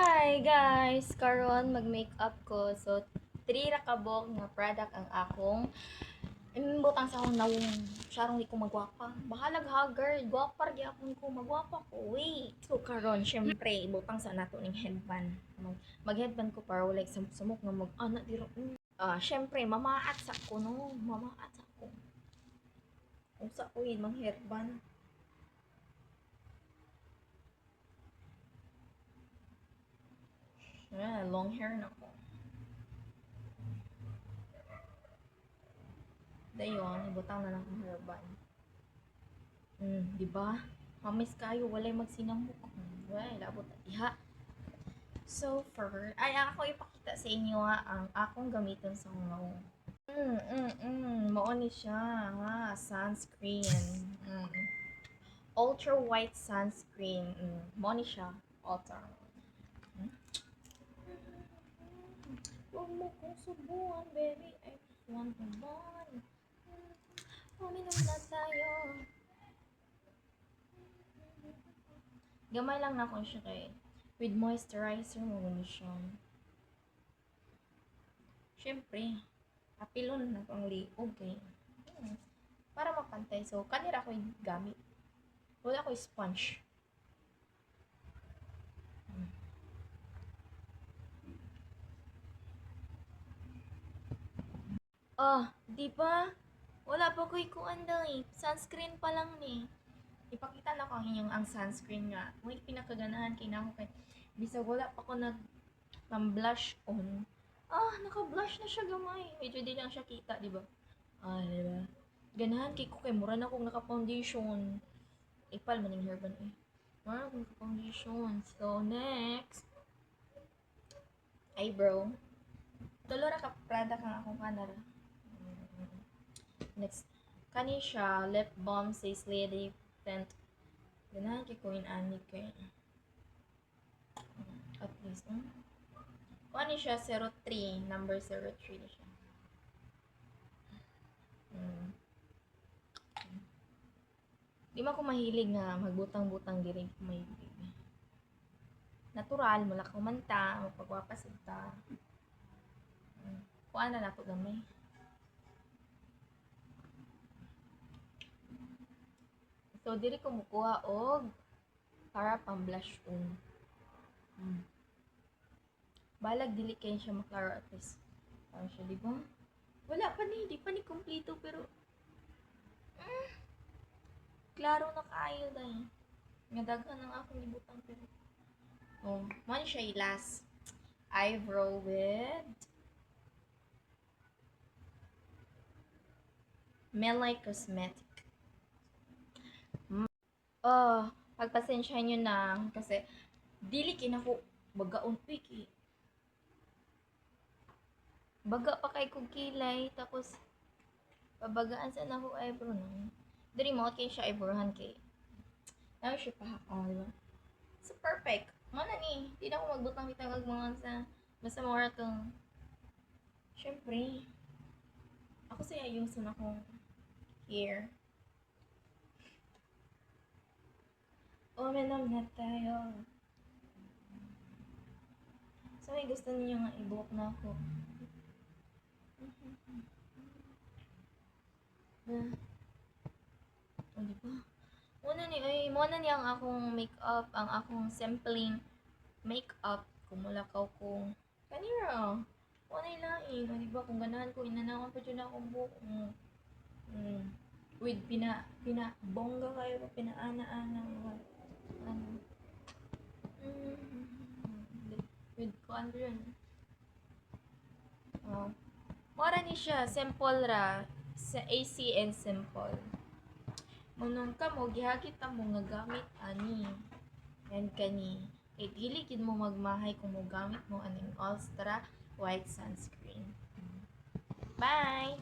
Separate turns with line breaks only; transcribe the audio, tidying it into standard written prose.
Hi guys! Karon mag-makeup ko. So, 3 ra kabog nga product ang akong imbutang sa akong nawong. Sarong di ko magwapa. Bahalag haggard. Gwapar gyapon ko. Magwapa ko. Wait. So, karon syempre, ibutang sa nato ning headband. Mag-headband ko para wala sumok nga mag-ana diro. Syempre, mamaat sa ko no. Mamaat sa ko. Kung sa ko yun, mang headband. Long hair na ko. Dayon, ibutang na lang kong hairband. Di ba? Mamis kayo, walay magsinamok. Wala, labot na diha. So, ako ipakita sa inyo ang akong gamiton sa ngaw. Mao ni siya, sunscreen. Ultra white sunscreen. Mao ni siya, ultra. Huwag mo kong subuhan, baby. I just want to bond. Uminom na tayo. Gamay lang na ko siya kay with moisturizer mo gani siya. Syempre, apilon na pang liog kay para mapantay. So, kanira ko gamit. Wala ko sponge. Di ba? Wala pa ko'y kuan daw eh. Sunscreen pa lang ni. Ipakita na ko ang inyong ang sunscreen nga. May pinakaganahan kay nako kay bisag wala pa ko blush on. Naka-blush na siya gamay. Medyo di lang siya kita, di ba? Di ba? Ganahan kay ko kay mura na akong naka-foundation. Ipal man yung hairband eh. Mura na akong naka-foundation. So, next. Eyebrow. Tulo ra ka product ang akong kanara. Next. Kani siya, lip balm, says lady tint. Ganahan kay ko ani kay at least ano siya 03 number 03 na siya. Di man ko mahilig nga magbutang-butang diri ko mahilig. Natural mula ko manta magpagwapas ta. Kuan na nato gamay. So, diri ko mukuha og para pang blush on. Balag dili kay siya maklaro at least. Para siya, di ba? Wala pa ni, di pa ni kompleto pero klaro na kaayo dahil. Nga daghan ng akong ibutang pero. Man siya last eyebrow with Melay Cosmetic. Pagpasensyahan nyo na kasi dili kinako bagaon piki. Baga pa kay kog kilay tapos pabagaan sa nako eyebrow na. Diri mo kay siya eyebrowhan kay. Now siya pa diba? So perfect. Mana ni, di na ako magbutang-bitang mga sa basta mora tong syempre ako sa yung sun akong hair. Uminom na tayo. So, may gusto niyo nga i-book na ako. Diba? Muna ni ang akong makeup, ang akong sampling makeup. Kumulakaw ko. Kanira. Muna ilaing. Diba? Kung ganahan ko, inanawan pa dyan akong book. With bongga kayo, pinaana-ana. With kuan rin. Mora ni siya, simple ra. Sa AC and simple. Munong ka mo, gihagit mo nga gamit ani. And kani. Kay dili gid mo magmahay kung mo gamit mo aning Ultra White Sunscreen. Bye!